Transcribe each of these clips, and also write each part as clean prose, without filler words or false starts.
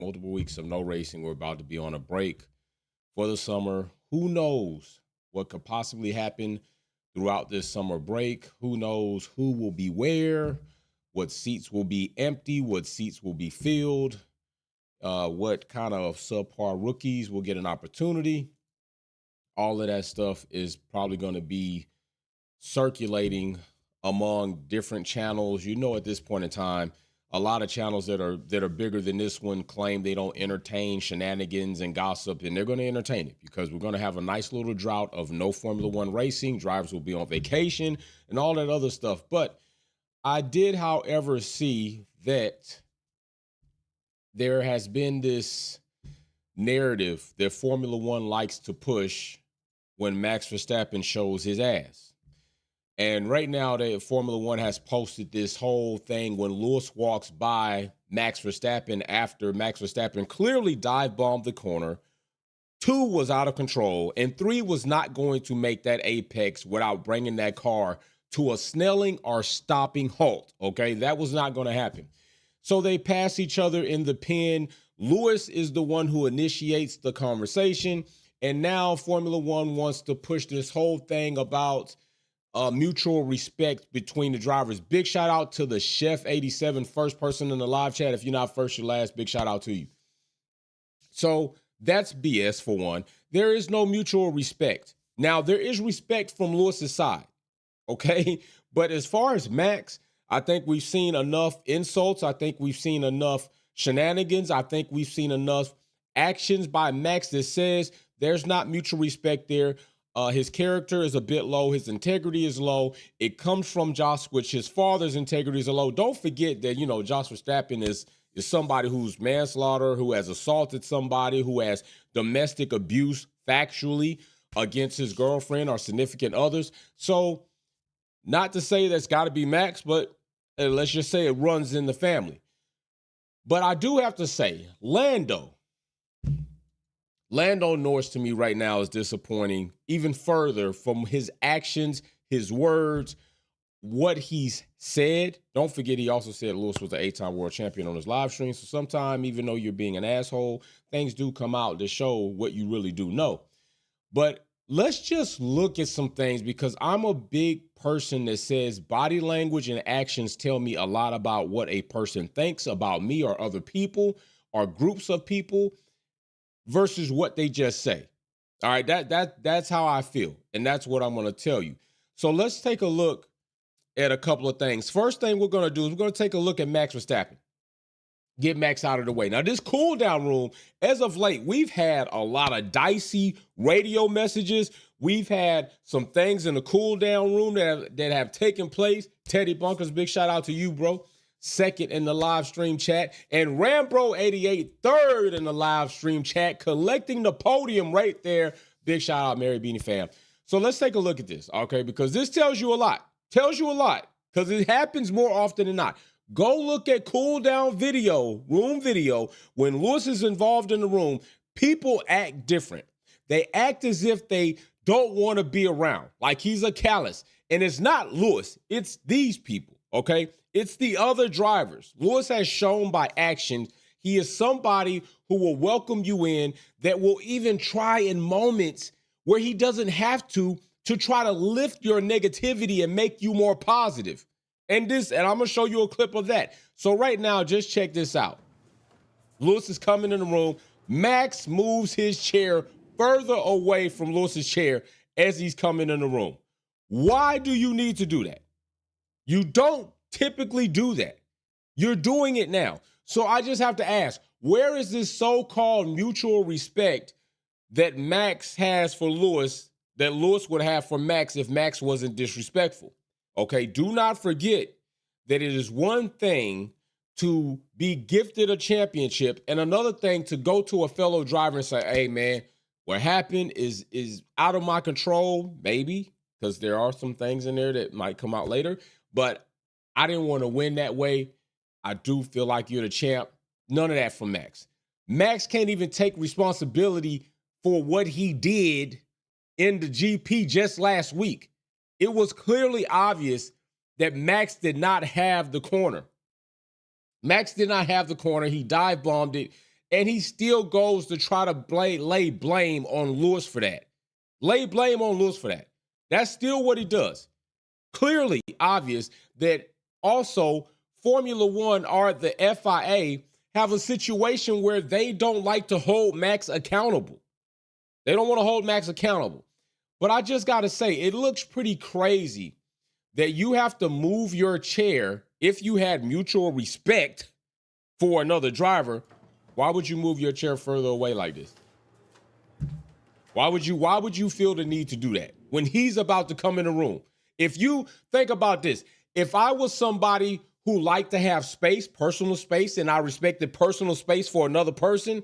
multiple weeks of no racing. We're about to be on a break for the summer. Who knows what could possibly happen throughout this summer break? Who knows who will be where? What seats will be empty? What seats will be filled? What kind of subpar rookies will get an opportunity? All of that stuff is probably going to be circulating among different channels. At this point in time, a lot of channels that are bigger than this one claim they don't entertain shenanigans and gossip, and they're going to entertain it because we're going to have a nice little drought of no Formula One racing. Drivers will be on vacation and all that other stuff. But I did, however, see that there has been this narrative that Formula One likes to push when Max Verstappen shows his ass. And right now, Formula One has posted this whole thing when Lewis walks by Max Verstappen after Max Verstappen clearly dive bombed the corner. 2 was out of control, and 3 was not going to make that apex without bringing that car to a snelling or stopping halt. Okay, that was not going to happen. So they pass each other in the pen. Lewis is the one who initiates the conversation. And now Formula One wants to push this whole thing about mutual respect between the drivers. Big shout out to the Chef 87, first person in the live chat. If you're not first, you're last. Big shout out to you. So that's BS for one. There is no mutual respect. Now, there is respect from Lewis's side, okay? But as far as Max, I think we've seen enough insults. I think we've seen enough shenanigans. I think we've seen enough actions by Max that says there's not mutual respect there. His character is a bit low. His integrity is low. It comes from Josh, which his father's integrity is low. Don't forget that, Josh Verstappen is somebody who's manslaughter, who has assaulted somebody, who has domestic abuse factually against his girlfriend or significant others. So not to say that's got to be Max, but let's just say it runs in the family. But I do have to say, Lando Norris to me right now is disappointing even further from his actions, his words, what he's said. Don't forget, he also said Lewis was an 8-time world champion on his live stream. So sometimes, even though you're being an asshole, things do come out to show what you really do know. But let's just look at some things, because I'm a big person that says body language and actions tell me a lot about what a person thinks about me or other people or groups of people versus what they just say. All right, that's how I feel, and that's what I'm going to tell you. So let's take a look at a couple of things. First thing we're going to do is we're going to take a look at Max Verstappen. Get Max out of the way. Now, this cool down room, as of late, we've had a lot of dicey radio messages. We've had some things in the cool down room that have taken place. Teddy Bunkers, big shout out to you, bro. Second in the live stream chat. And Rambro88, third in the live stream chat, collecting the podium right there. Big shout out, Mary Beanie fam. So let's take a look at this, okay? Because this tells you a lot. Tells you a lot, because it happens more often than not. Go look at cool down video, room video. When Lewis is involved in the room, people act different. They act as if they don't want to be around, like he's a callous. And it's not Lewis, it's these people, okay? It's the other drivers. Lewis has shown by action he is somebody who will welcome you in, that will even try in moments where he doesn't have to try to lift your negativity and make you more positive. And I'm going to show you a clip of that. So right now, just check this out. Lewis is coming in the room. Max moves his chair further away from Lewis's chair as he's coming in the room. Why do you need to do that? You don't typically do that. You're doing it now. So I just have to ask, where is this so-called mutual respect that Max has for Lewis, that Lewis would have for Max if Max wasn't disrespectful? Okay, do not forget that it is one thing to be gifted a championship and another thing to go to a fellow driver and say, hey, man, what happened is out of my control, maybe, because there are some things in there that might come out later, but I didn't want to win that way. I do feel like you're the champ. None of that from Max. Max can't even take responsibility for what he did in the GP just last week. It was clearly obvious that Max did not have the corner. Max did not have the corner. He dive bombed it. And he still goes to try to lay blame on Lewis for that. Lay blame on Lewis for that. That's still what he does. Clearly obvious that also Formula One or the FIA have a situation where they don't like to hold Max accountable. They don't want to hold Max accountable. But I just got to say, it looks pretty crazy that you have to move your chair if you had mutual respect for another driver. Why would you move your chair further away like this? Why would you feel the need to do that when he's about to come in the room? If you think about this, if I was somebody who liked to have space, personal space, and I respected personal space for another person,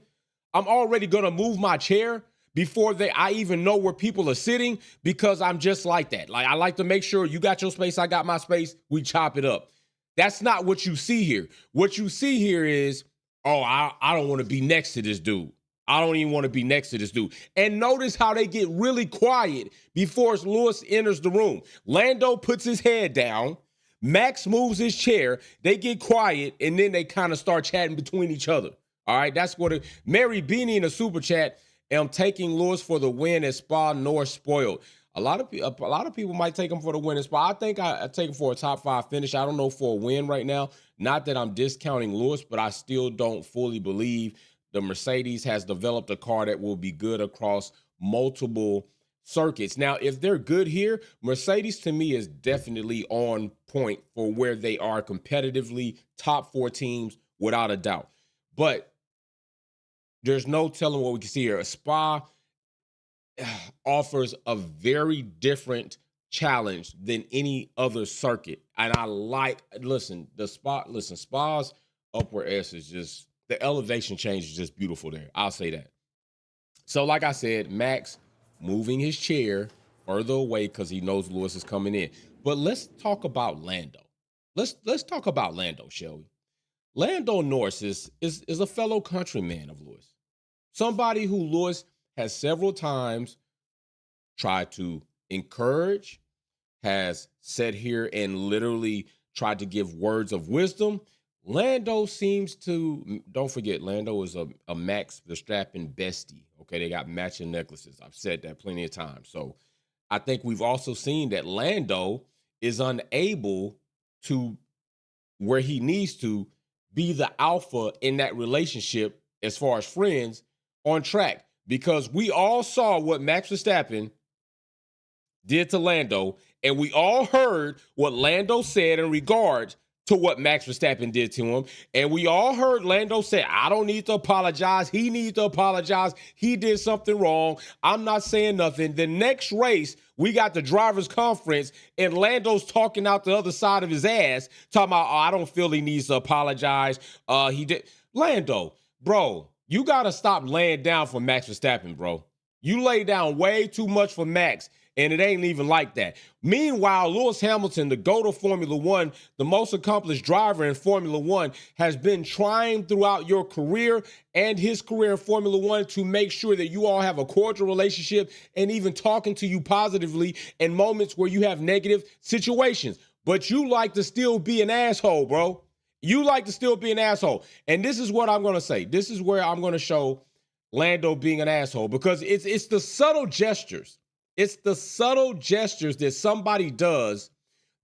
I'm already going to move my chair before I even know where people are sitting, because I'm just like that. Like, I like to make sure you got your space, I got my space, we chop it up. That's not what you see here. What you see here is, oh, I don't want to be next to this dude. I don't even want to be next to this dude. And notice how they get really quiet before Lewis enters the room. Lando puts his head down. Max moves his chair. They get quiet, and then they kind of start chatting between each other. All right, that's what Mary Beanie in the super chat. I'm taking Lewis for the win at Spa. Norris spoiled. A lot of people might take him for the win at Spa. I think I take him for a top 5 finish. I don't know for a win right now. Not that I'm discounting Lewis, but I still don't fully believe the Mercedes has developed a car that will be good across multiple circuits. Now, if they're good here, Mercedes to me is definitely on point for where they are competitively, top 4 teams without a doubt. But there's no telling what we can see here. Spa offers a very different challenge than any other circuit. And I Spa's upward S is just, the elevation change is just beautiful there. I'll say that. So like I said, Max moving his chair further away because he knows Lewis is coming in. But let's talk about Lando. Let's talk about Lando, shall we? Lando Norris is a fellow countryman of Lewis. Somebody who Lewis has several times tried to encourage, has sat here and literally tried to give words of wisdom. Lando seems to, don't forget, Lando is a Max Verstappen bestie. Okay, they got matching necklaces. I've said that plenty of times. So I think we've also seen that Lando is unable to, where he needs to, be the alpha in that relationship as far as friends on track. Because we all saw what Max Verstappen did to Lando, and we all heard what Lando said in regards to what Max Verstappen did to him. And we all heard Lando say, I don't need to apologize. He needs to apologize. He did something wrong. I'm not saying nothing. The next race, we got the driver's conference, and Lando's talking out the other side of his ass, talking about, I don't feel he needs to apologize. He did. Lando, bro, you got to stop laying down for Max Verstappen, bro. You lay down way too much for Max, and it ain't even like that. Meanwhile, Lewis Hamilton, the GOAT of Formula One, the most accomplished driver in Formula One, has been trying throughout your career and his career in Formula One to make sure that you all have a cordial relationship and even talking to you positively in moments where you have negative situations. But you like to still be an asshole, bro. You like to still be an asshole. And this is what I'm going to say. This is where I'm going to show Lando being an asshole, because it's the subtle gestures. It's the subtle gestures that somebody does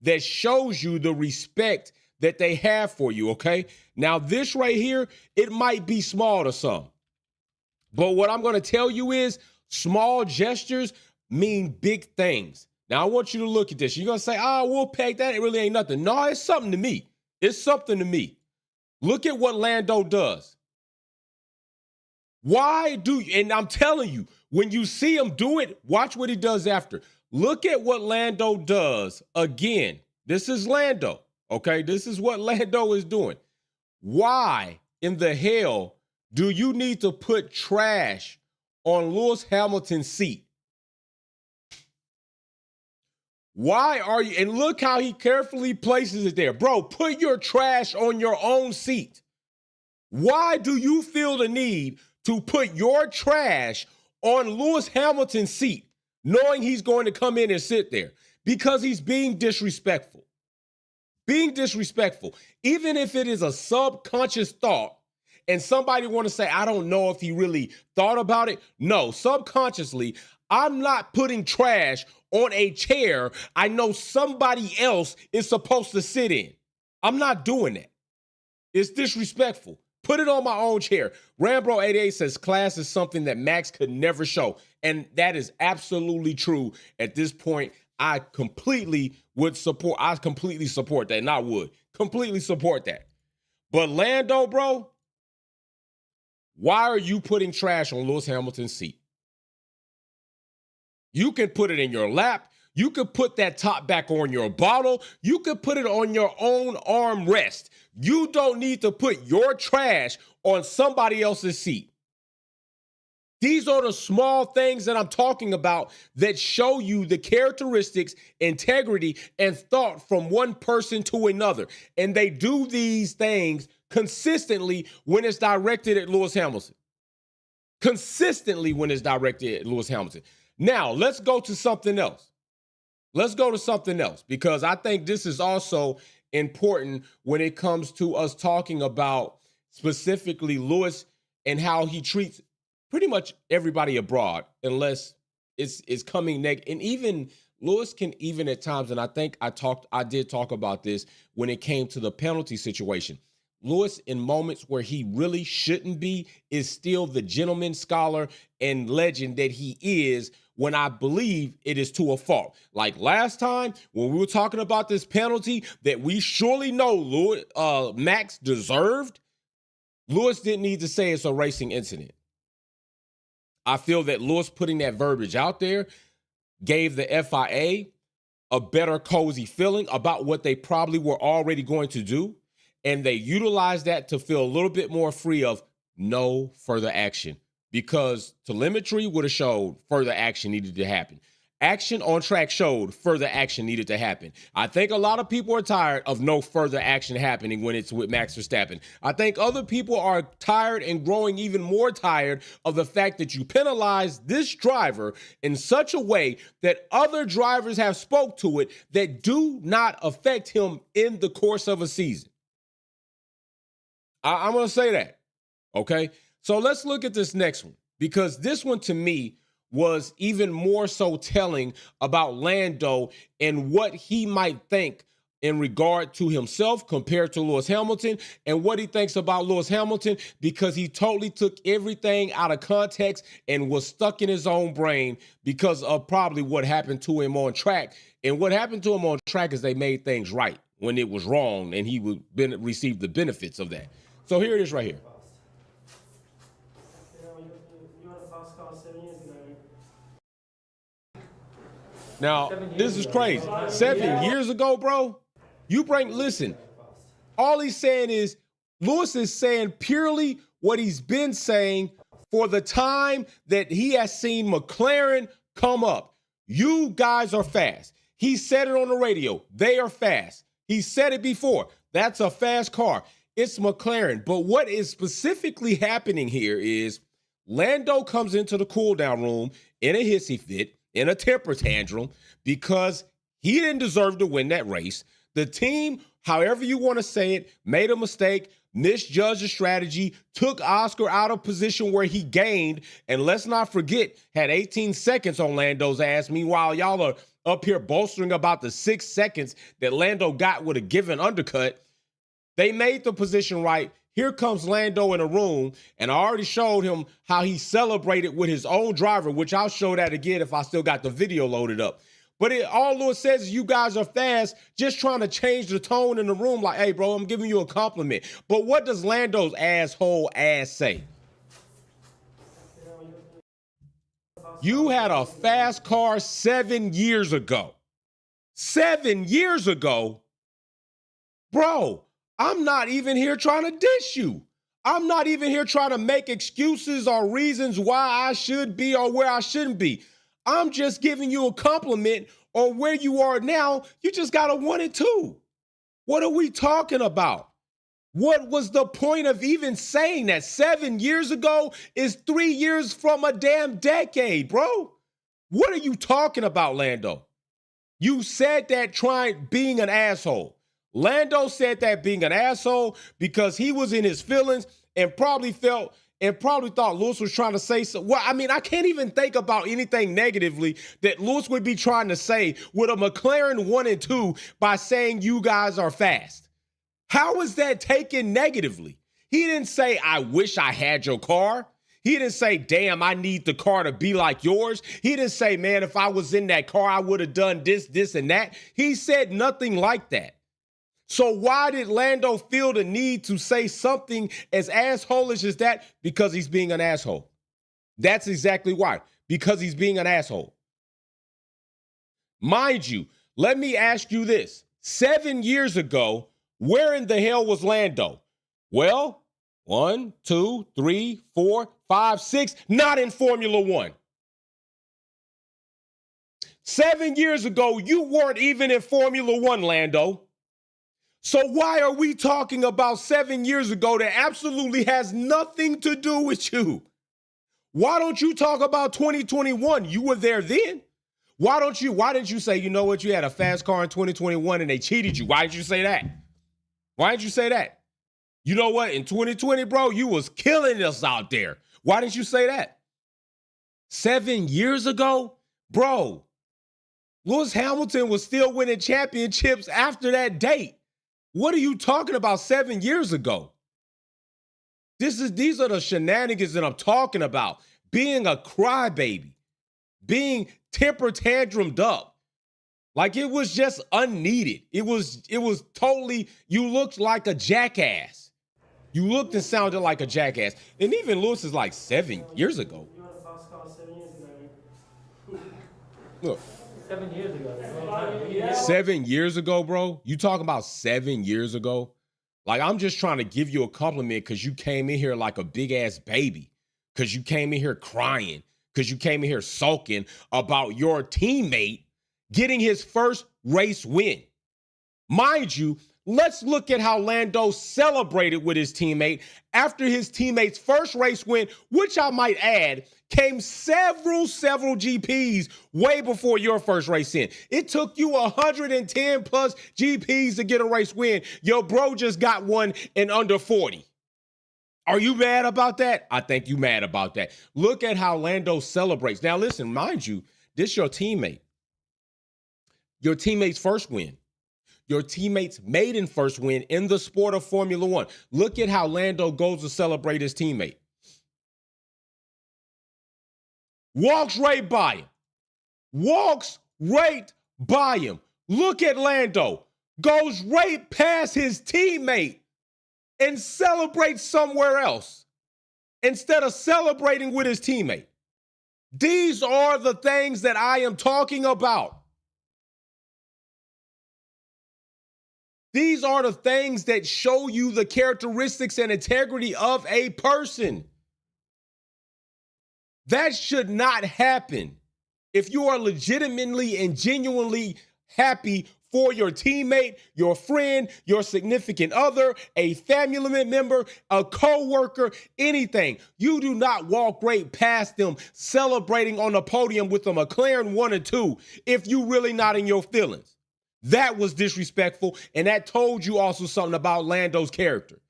that shows you the respect that they have for you, okay? Now, this right here, it might be small to some. But what I'm going to tell you is small gestures mean big things. Now, I want you to look at this. You're going to say, we'll peg that. It really ain't nothing. No, it's something to me. It's something to me. Look at what Lando does. And I'm telling you, when you see him do it, watch what he does after. Look at what Lando does. Again, this is Lando, okay? This is what Lando is doing. Why in the hell do you need to put trash on Lewis Hamilton's seat? Why are you? And look how he carefully places it there. Bro, put your trash on your own seat. Why do you feel the need to put your trash on Lewis Hamilton's seat, knowing he's going to come in and sit there? Because he's being disrespectful. Being disrespectful. Even if it is a subconscious thought, and somebody want to say, I don't know if he really thought about it. No, subconsciously, I'm not putting trash on a chair I know somebody else is supposed to sit in. I'm not doing that. It's disrespectful. Put it on my own chair. Rambro88 says class is something that Max could never show. And that is absolutely true. At this point, I completely support that. Not would. Completely support that. But Lando, bro, why are you putting trash on Lewis Hamilton's seat? You can put it in your lap. You could put that top back on your bottle. You could put it on your own armrest. You don't need to put your trash on somebody else's seat. These are the small things that I'm talking about that show you the characteristics, integrity, and thought from one person to another. And they do these things consistently when it's directed at Lewis Hamilton. Consistently when it's directed at Lewis Hamilton. Now, let's go to something else. Let's go to something else, because I think this is also important when it comes to us talking about specifically Lewis and how he treats pretty much everybody abroad, unless it's coming next. And even Lewis can even at times, and I think I did talk about this when it came to the penalty situation. Lewis, in moments where he really shouldn't be, is still the gentleman, scholar, and legend that he is when I believe it is to a fault. Like last time when we were talking about this penalty that we surely know Max deserved, Lewis didn't need to say it's a racing incident. I feel that Lewis putting that verbiage out there gave the FIA a better cozy feeling about what they probably were already going to do. And they utilized that to feel a little bit more free of no further action, because telemetry would have showed further action needed to happen. Action on track showed further action needed to happen. I think a lot of people are tired of no further action happening when it's with Max Verstappen. I think other people are tired and growing even more tired of the fact that you penalize this driver in such a way that other drivers have spoke to it that do not affect him in the course of a season. I'm going to say that, okay? So let's look at this next one, because this one to me was even more so telling about Lando and what he might think in regard to himself compared to Lewis Hamilton, and what he thinks about Lewis Hamilton, because he totally took everything out of context and was stuck in his own brain because of probably what happened to him on track. And what happened to him on track is they made things right when it was wrong, and he would receive the benefits of that. So here it is right here. Now, this is crazy. 7 years ago, bro, listen, all he's saying is, Lewis is saying purely what he's been saying for the time that he has seen McLaren come up. You guys are fast. He said it on the radio. They are fast. He said it before. That's a fast car. It's McLaren. But what is specifically happening here is Lando comes into the cool-down room in a hissy fit, in a temper tantrum, because he didn't deserve to win that race. The team, however you want to say it, made a mistake, misjudged the strategy, took Oscar out of position where he gained, and let's not forget, had 18 seconds on Lando's ass. Meanwhile, y'all are up here bolstering about the 6 seconds that Lando got with a given undercut. They made the position right. Here comes Lando in a room, and I already showed him how he celebrated with his own driver, which I'll show that again if I still got the video loaded up. But all Lewis says is, you guys are fast, just trying to change the tone in the room like, hey, bro, I'm giving you a compliment. But what does Lando's asshole ass say? You had a fast car 7 years ago. 7 years ago? Bro, I'm not even here trying to diss you. I'm not even here trying to make excuses or reasons why I should be or where I shouldn't be. I'm just giving you a compliment on where you are now. You just got a 1 and 2. What are we talking about? What was the point of even saying that? 7 years ago is 3 years from a damn decade, bro. What are you talking about, Lando? You said that being an asshole. Lando said that being an asshole because he was in his feelings and probably thought Lewis was trying to say so. Well, I mean, I can't even think about anything negatively that Lewis would be trying to say with a McLaren 1 and 2 by saying you guys are fast. How is that taken negatively? He didn't say, I wish I had your car. He didn't say, damn, I need the car to be like yours. He didn't say, man, if I was in that car, I would have done this, this, and that. He said nothing like that. So why did Lando feel the need to say something as asshole-ish as that? Because he's being an asshole. That's exactly why. Because he's being an asshole. Mind you, let me ask you this. 7 years ago, where in the hell was Lando? Well, 1, 2, 3, 4, 5, 6, not in Formula One. 7 years ago, you weren't even in Formula One, Lando. So why are we talking about 7 years ago that absolutely has nothing to do with you? Why don't you talk about 2021? You were there then. Why didn't you say, you know what, you had a fast car in 2021 and they cheated you? Why didn't you say that? Why didn't you say that? You know what, in 2020, bro, you was killing us out there. Why didn't you say that? 7 years ago, bro, Lewis Hamilton was still winning championships after that date. What are you talking about 7 years ago? These are the shenanigans that I'm talking about. Being a crybaby, being temper tantrumed up. Like it was just unneeded. It was totally, you looked like a jackass. You looked and sounded like a jackass. And even Lewis is like 7 years ago. You had a fast car 7 years ago. Look. 7 years ago. 7 years ago, bro? You talking about 7 years ago? Like, I'm just trying to give you a compliment because you came in here like a big-ass baby. Because you came in here crying. Because you came in here sulking about your teammate getting his first race win. Mind you, let's look at how Lando celebrated with his teammate after his teammate's first race win, which I might add, came several GPs way before your first race in. It took you 110 plus GPs to get a race win. Your bro just got one in under 40. Are you mad about that? I think you mad about that. Look at how Lando celebrates. Now listen, mind you, this is your teammate. Your teammate's first win. Your teammate's maiden first win in the sport of Formula One. Look at how Lando goes to celebrate his teammate. Walks right by him. Walks right by him. Look at Lando. Goes right past his teammate and celebrates somewhere else instead of celebrating with his teammate. These are the things that I am talking about. These are the things that show you the characteristics and integrity of a person. That should not happen. If you are legitimately and genuinely happy for your teammate, your friend, your significant other, a family member, a co-worker, anything, you do not walk right past them celebrating on the podium with a McLaren 1 or 2 if you really not in your feelings. That was disrespectful, and that told you also something about Lando's character.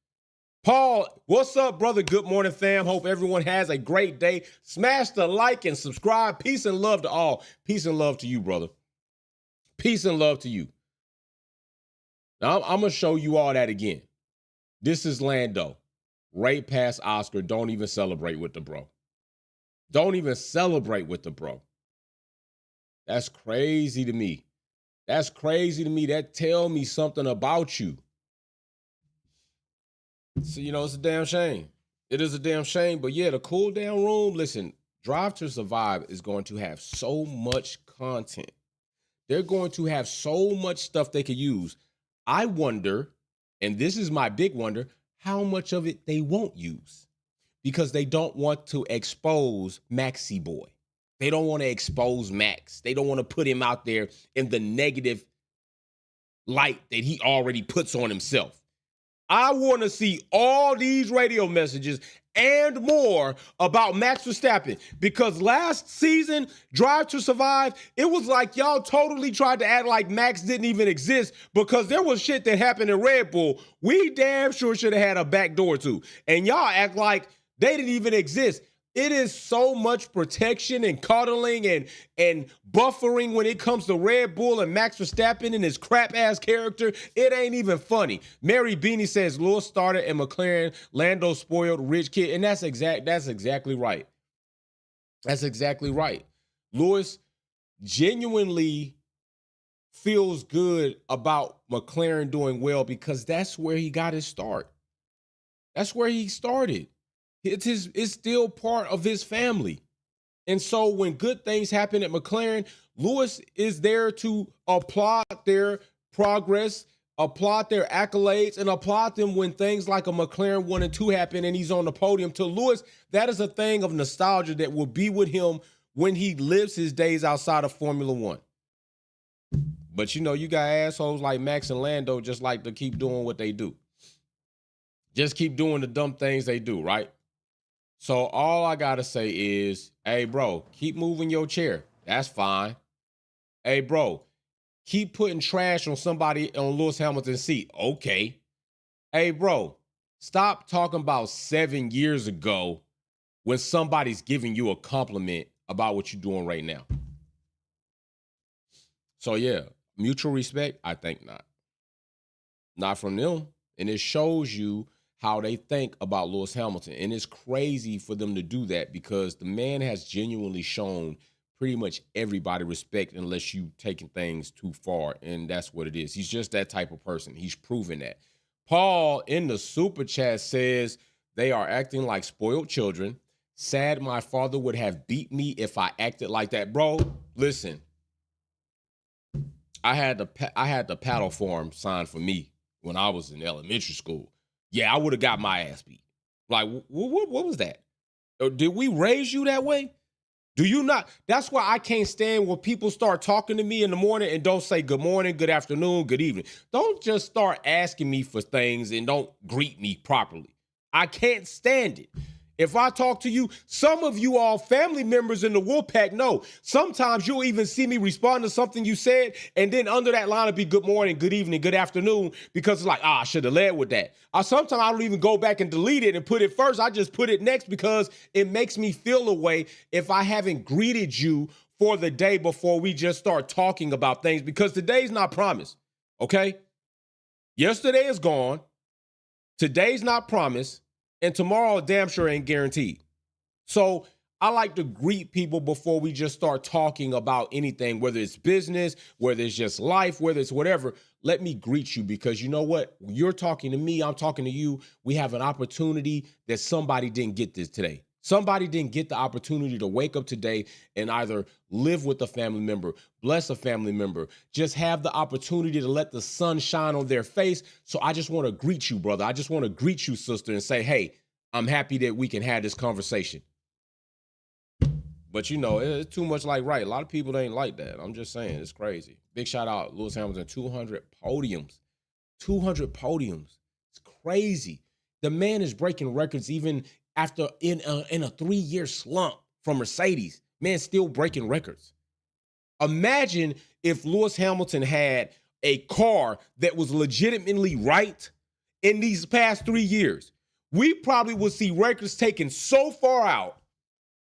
Paul, what's up, brother? Good morning, fam. Hope everyone has a great day. Smash the like and subscribe. Peace and love to all. Peace and love to you, brother. Peace and love to you. Now, I'm going to show you all that again. This is Lando. Right past Oscar. Don't even celebrate with the bro. Don't even celebrate with the bro. That's crazy to me. That's crazy to me. That tell me something about you. So, it's a damn shame. It is a damn shame. But yeah, the cool down room, listen, Drive to Survive is going to have so much content. They're going to have so much stuff they could use. I wonder, and this is my big wonder, how much of it they won't use. Because they don't want to expose Maxi Boy. They don't want to expose Max. They don't want to put him out there in the negative light that he already puts on himself. I want to see all these radio messages and more about Max Verstappen, because last season, Drive to Survive, it was like y'all totally tried to act like Max didn't even exist because there was shit that happened in Red Bull we damn sure should have had a back door to. And y'all act like they didn't even exist. It is so much protection and cuddling and buffering when it comes to Red Bull and Max Verstappen and his crap-ass character. It ain't even funny. Mary Beanie says Lewis started and McLaren, Lando spoiled rich kid. And that's exactly right. That's exactly right. Lewis genuinely feels good about McLaren doing well because that's where he got his start. That's where he started. It's still part of his family. And so when good things happen at McLaren, Lewis is there to applaud their progress, applaud their accolades, and applaud them when things like a McLaren 1 and 2 happen and he's on the podium. To Lewis, that is a thing of nostalgia that will be with him when he lives his days outside of Formula 1. But, you know, you got assholes like Max and Lando just like to keep doing what they do. Just keep doing the dumb things they do, right? So all I got to say is, hey, bro, keep moving your chair. That's fine. Hey, bro, keep putting trash on somebody on Lewis Hamilton's seat. Okay. Hey, bro, stop talking about 7 years ago when somebody's giving you a compliment about what you're doing right now. So, yeah, mutual respect, I think not. Not from them. And it shows you how they think about Lewis Hamilton. And it's crazy for them to do that because the man has genuinely shown pretty much everybody respect unless you taking things too far. And that's what it is. He's just that type of person. He's proven that. Paul in the super chat says they are acting like spoiled children. Sad my father would have beat me if I acted like that. Bro, listen. I had the paddle form signed for me when I was in elementary school. Yeah, I would have got my ass beat. Like, what was that? Did we raise you that way? Do you not? That's why I can't stand when people start talking to me in the morning and don't say good morning, good afternoon, good evening. Don't just start asking me for things and don't greet me properly. I can't stand it. If I talk to you, some of you all family members in the Wolfpack know. Sometimes you'll even see me respond to something you said, and then under that line it'll be good morning, good evening, good afternoon, because it's like, I should have led with that. Sometimes I don't even go back and delete it and put it first. I just put it next because it makes me feel a way if I haven't greeted you for the day before we just start talking about things, because today's not promised, okay? Yesterday is gone. Today's not promised. And tomorrow, damn sure ain't guaranteed. So I like to greet people before we just start talking about anything, whether it's business, whether it's just life, whether it's whatever. Let me greet you because you know what? You're talking to me. I'm talking to you. We have an opportunity that somebody didn't get this today. Somebody didn't get the opportunity to wake up today and either live with a family member, bless a family member, just have the opportunity to let the sun shine on their face. So I just want to greet you, brother. I just want to greet you, sister, and say, hey, I'm happy that we can have this conversation. But, you know, it's too much like right. A lot of people ain't like that. I'm just saying, it's crazy. Big shout out, Lewis Hamilton, 200 podiums. 200 podiums. It's crazy. The man is breaking records even after in a 3-year slump from Mercedes. Man, still breaking records. Imagine if Lewis Hamilton had a car that was legitimately right in these past 3 years. We probably would see records taken so far out.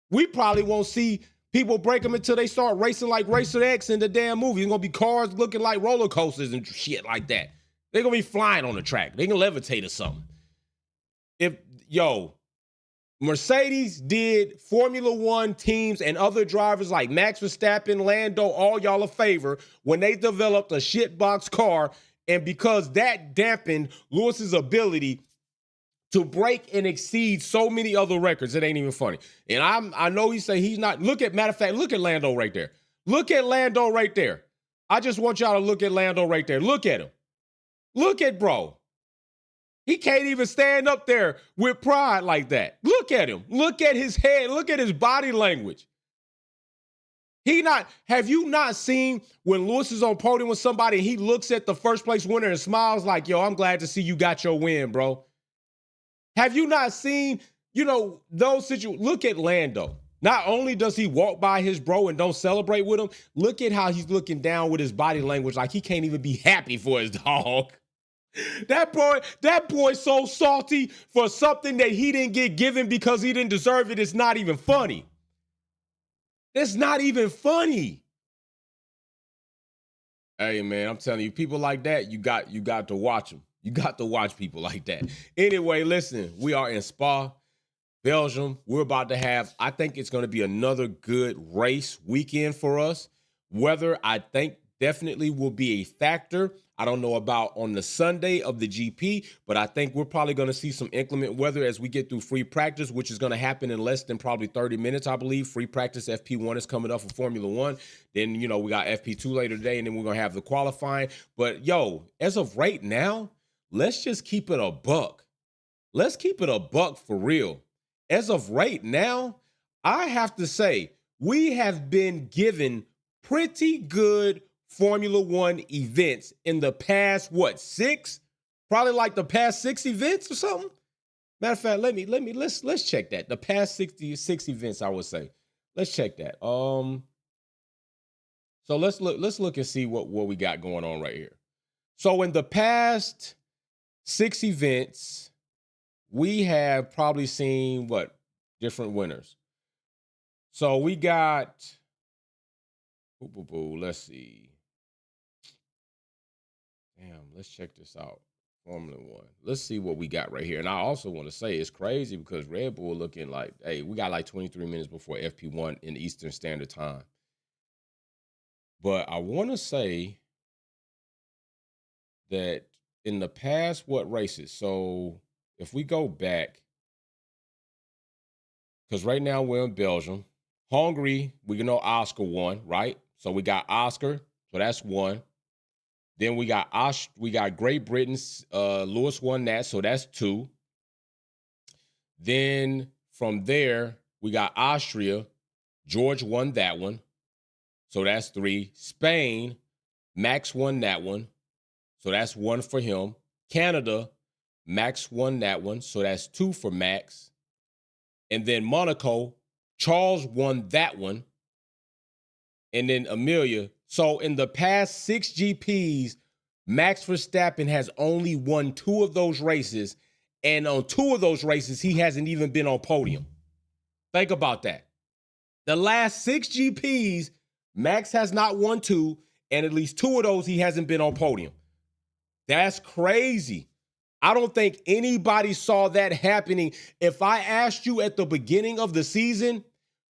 We probably won't see people break them until they start racing like Racer X in the damn movie. It's going to be cars looking like roller coasters and shit like that. They're going to be flying on the track. They can levitate or something. Mercedes did Formula One teams and other drivers like Max Verstappen, Lando, all y'all a favor when they developed a shitbox car, and because that dampened Lewis's ability to break and exceed so many other records, it ain't even funny. And I know he say he's not. Matter of fact, look at Lando right there. Look at Lando right there. I just want y'all to look at Lando right there. Look at him. Look at bro. He can't even stand up there with pride like that. Look at him. Look at his head. Look at his body language. Have you not seen when Lewis is on podium with somebody and he looks at the first place winner and smiles like, yo, I'm glad to see you got your win, bro. Have you not seen you know, those situations. Look at Lando. Not only does he walk by his bro and don't celebrate with him, look at how he's looking down with his body language like he can't even be happy for his dog. That boy's so salty for something that he didn't get given because he didn't deserve it. It's not even funny. It's not even funny. Hey man, I'm telling you, people like that, you got to watch them. You got to watch people like that. Anyway, listen, we are in Spa, Belgium. We're about to have, I think it's going to be another good race weekend for us. Weather, I think, definitely will be a factor. I don't know about on the Sunday of the GP, but I think we're probably going to see some inclement weather as we get through free practice, which is going to happen in less than probably 30 minutes, I believe. Free practice FP1 is coming up for Formula One. Then, you know, we got FP2 later today, and then we're going to have the qualifying. But, yo, as of right now, let's just keep it a buck. Let's keep it a buck for real. As of right now, I have to say, we have been given pretty good Formula One events in the past, six? Probably like the past 6 events or something. Matter of fact, let's check that. The past 66 events, I would say. Let's check that. So let's look and see what we got going on right here. So in the past 6 events, we have probably seen different winners. So we got, let's see. Damn, let's check this out. Formula One. Let's see what we got right here. And I also want to say it's crazy because Red Bull looking like, hey, we got like 23 minutes before FP1 in Eastern Standard Time. But I want to say that in the past, what races? So if we go back, because right now we're in Belgium. Hungary, we know Oscar won, right? So we got Oscar, so that's 1. Then we got Great Britain. Lewis won that, so that's 2. Then from there, we got Austria. George won that one, so that's 3. Spain, Max won that one, so that's 1 for him. Canada, Max won that one, so that's 2 for Max. And then Monaco, Charles won that one. And then Amelia. So in the past 6 GPs, Max Verstappen has only won 2 of those races. And on 2 of those races, he hasn't even been on podium. Think about that. The last 6 GPs, Max has not won 2. And at least 2 of those, he hasn't been on podium. That's crazy. I don't think anybody saw that happening. If I asked you at the beginning of the season,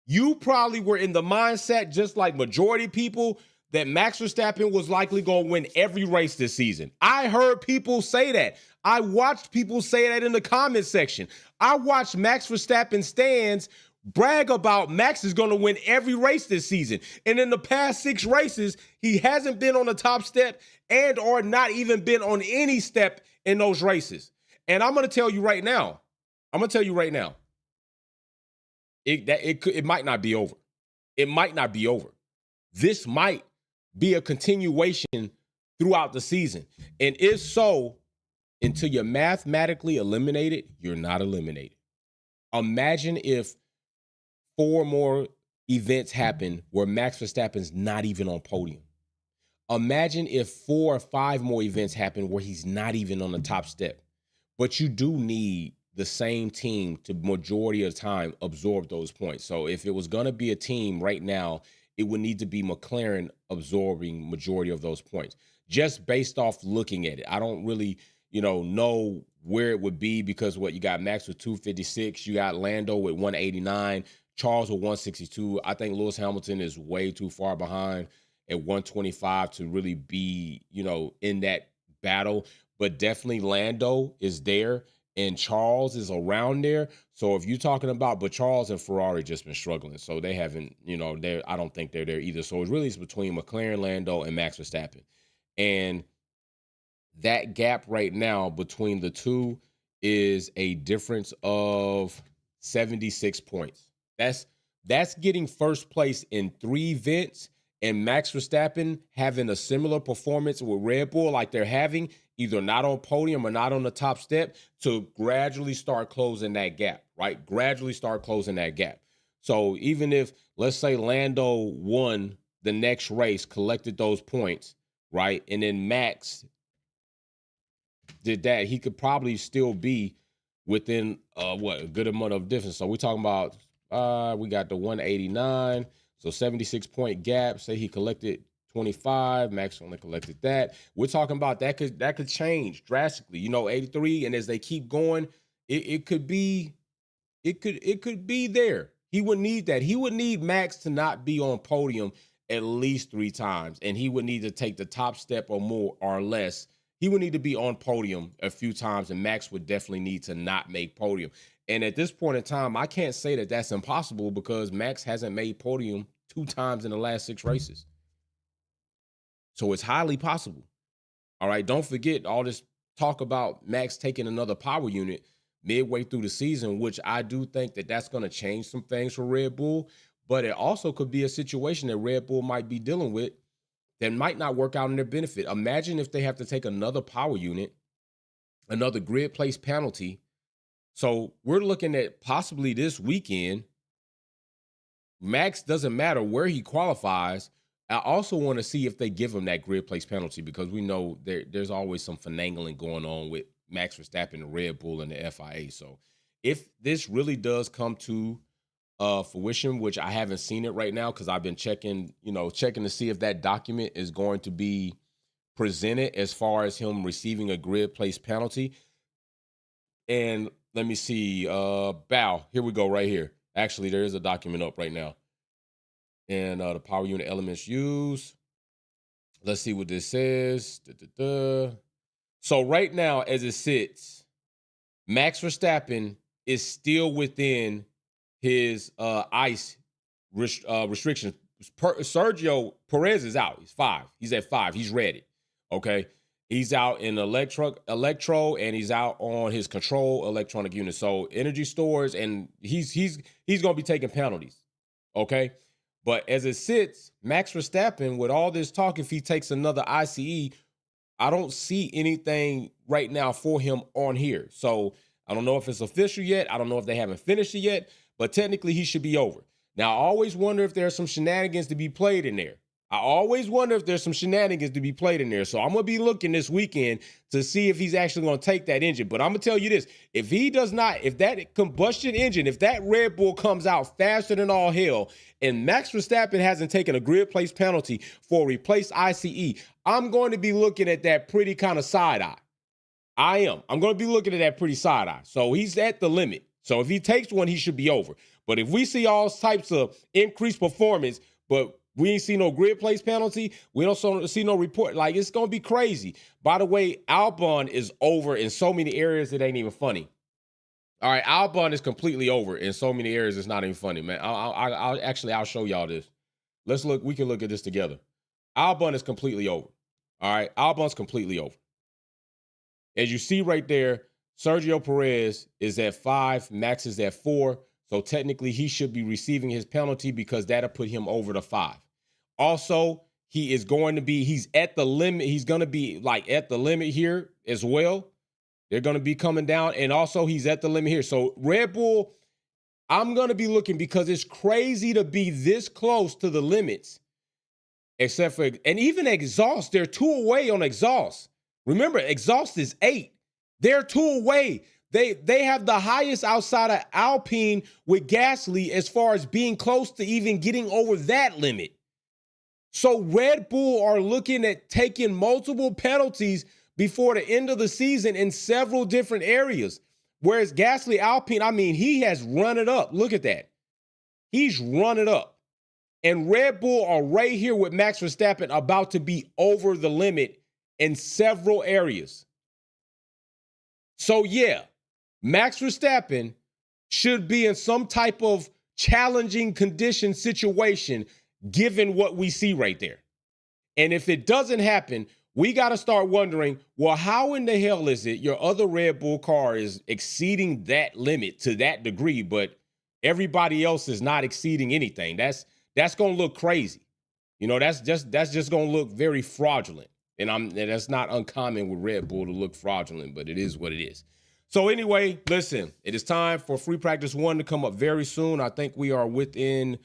you probably were in the mindset, just like majority people, that Max Verstappen was likely going to win every race this season. I heard people say that. I watched people say that in the comment section. I watched Max Verstappen stands brag about Max is going to win every race this season. And in the past 6 races, he hasn't been on the top step and or not even been on any step in those races. And I'm going to tell you right now, it might not be over. It might not be over. This might be a continuation throughout the season. And if so, until you're mathematically eliminated, you're not eliminated. Imagine if 4 more events happen where Max Verstappen's not even on podium. Imagine if 4 or 5 more events happen where he's not even on the top step. But you do need the same team to majority of the time absorb those points. So if it was going to be a team right now, it would need to be McLaren absorbing majority of those points. Just based off looking at it. I don't really, know where it would be because you got Max with 256, you got Lando with 189, Charles with 162. I think Lewis Hamilton is way too far behind at 125 to really be, in that battle. But definitely Lando is there and Charles is around there. So if you're talking about, but Charles and Ferrari just been struggling. So they haven't, I don't think they're there either. So it really is between McLaren, Lando, and Max Verstappen. And that gap right now between the two is a difference of 76 points. That's getting first place in 3 events, and Max Verstappen having a similar performance with Red Bull like they're having, either not on podium or not on the top step, to gradually start closing that gap, right? Gradually start closing that gap. So even if, let's say, Lando won the next race, collected those points, right? And then Max did that, he could probably still be within a good amount of difference. So we're talking about we got the 189, so 76 point gap. Say he collected 25, Max only collected that. We're talking about that could change drastically. 83, and as they keep going, it could be there. He would need that. He would need Max to not be on podium at least 3 times, and he would need to take the top step or more or less. He would need to be on podium a few times, and Max would definitely need to not make podium. And at this point in time, I can't say that that's impossible because Max hasn't made podium 2 times in the last 6 races. So it's highly possible. All right, don't forget all this talk about Max taking another power unit midway through the season, which I do think that that's going to change some things for Red Bull. But it also could be a situation that Red Bull might be dealing with that might not work out in their benefit. Imagine if they have to take another power unit, another grid place penalty. So we're looking at possibly this weekend, Max doesn't matter where he qualifies. I also want to see if they give him that grid place penalty because we know there's always some finagling going on with Max Verstappen, the Red Bull, and the FIA. So if this really does come to fruition, which I haven't seen it right now because I've been checking to see if that document is going to be presented as far as him receiving a grid place penalty. And let me see, Bow, here we go right here. Actually, there is a document up right now. And the power unit elements used. Let's see what this says. So right now, as it sits, Max Verstappen is still within his ICE restrictions. Sergio Perez is out. He's 5. He's at 5. He's ready. Okay. He's out in electro, and he's out on his control electronic unit. So energy stores, and he's gonna be taking penalties. Okay. But as it sits, Max Verstappen, with all this talk, if he takes another ICE, I don't see anything right now for him on here. So I don't know if it's official yet. I don't know if they haven't finished it yet, but technically he should be over. Now, I always wonder if there's some shenanigans to be played in there. So I'm going to be looking this weekend to see if he's actually going to take that engine. But I'm going to tell you this, if he does not, if that combustion engine, if that Red Bull comes out faster than all hell, and Max Verstappen hasn't taken a grid place penalty for a replaced ICE, I'm going to be looking at that pretty kind of side eye. I am. I'm going to be looking at that pretty side eye. So he's at the limit. So if he takes one, he should be over. But if we see all types of increased performance, but we ain't see no grid place penalty, we don't see no report, like it's going to be crazy. By the way, Albon is over in so many areas it ain't even funny. All right, Albon is completely over in so many areas it's not even funny, man. I'll show y'all this. Let's look. We can look at this together. Albon is completely over. All right, Albon's completely over. As you see right there, Sergio Perez is at 5, Max is at 4. So technically he should be receiving his penalty because that'll put him over the 5. Also, he's at the limit. He's going to be like at the limit here as well. They're going to be coming down. And also he's at the limit here. So Red Bull, I'm going to be looking because it's crazy to be this close to the limits. Except for, and even exhaust, they're 2 away on exhaust. Remember, exhaust is 8. They're 2 away. They have the highest outside of Alpine with Gasly as far as being close to even getting over that limit. So Red Bull are looking at taking multiple penalties before the end of the season in several different areas. Whereas Gasly, Alpine, he has run it up. Look at that. He's run it up. And Red Bull are right here with Max Verstappen about to be over the limit in several areas. So yeah, Max Verstappen should be in some type of challenging condition situation given what we see right there. And if it doesn't happen, we got to start wondering, well, how in the hell is it your other Red Bull car is exceeding that limit to that degree, but everybody else is not exceeding anything? That's going to look crazy. That's just going to look very fraudulent. And that's not uncommon with Red Bull to look fraudulent, but it is what it is. So anyway, listen, it is time for free practice 1 to come up very soon. I think we are within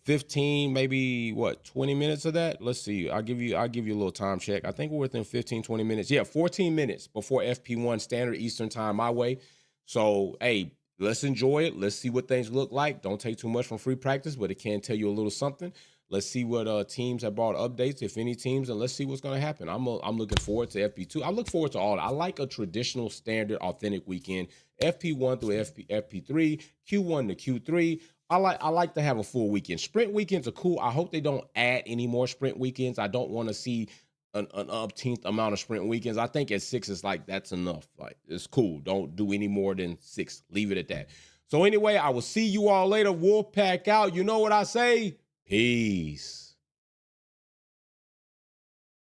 15, maybe 20 minutes of that. Let's see. I'll give you a little time check. I think we're within 15, 20 minutes. Yeah, 14 minutes before FP1 standard Eastern time my way. So, hey, let's enjoy it. Let's see what things look like. Don't take too much from free practice, but it can tell you a little something. Let's see what teams have brought updates, if any teams, and let's see what's going to happen. I'm looking forward to FP2. I look forward to all. I like a traditional, standard, authentic weekend. FP1 through FP3, Q1 to Q3. I like to have a full weekend. Sprint weekends are cool. I hope they don't add any more sprint weekends. I don't want to see an umpteenth amount of sprint weekends. I think at 6 it's like that's enough. Like, it's cool. Don't do any more than 6. Leave it at that. So anyway, I will see you all later. Wolfpack out. You know what I say? Peace.